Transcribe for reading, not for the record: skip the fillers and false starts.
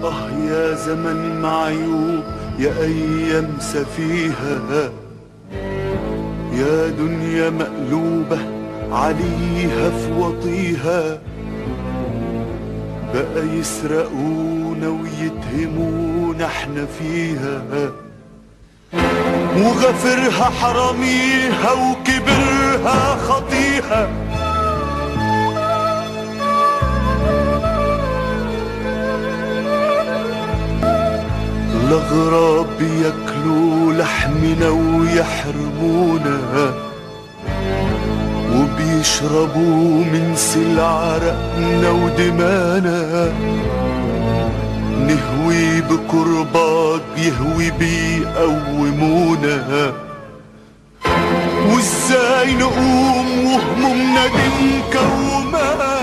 يا زمن معيوب، يا أيام سفيهة، يا دنيا مقلوبة عليها في وطيها، بقى يسرقونا ويتهمونا احنا فيها، وغفرها حراميها وكبرها خطيها. الأغراب بياكلوا لحمنا ويحرمونا، وبيشربوا من سل عرقنا ودمانا، نهوي بكرباج يهوي بيقومونا، وازاي نقوم وهمومنا دي مكومانا.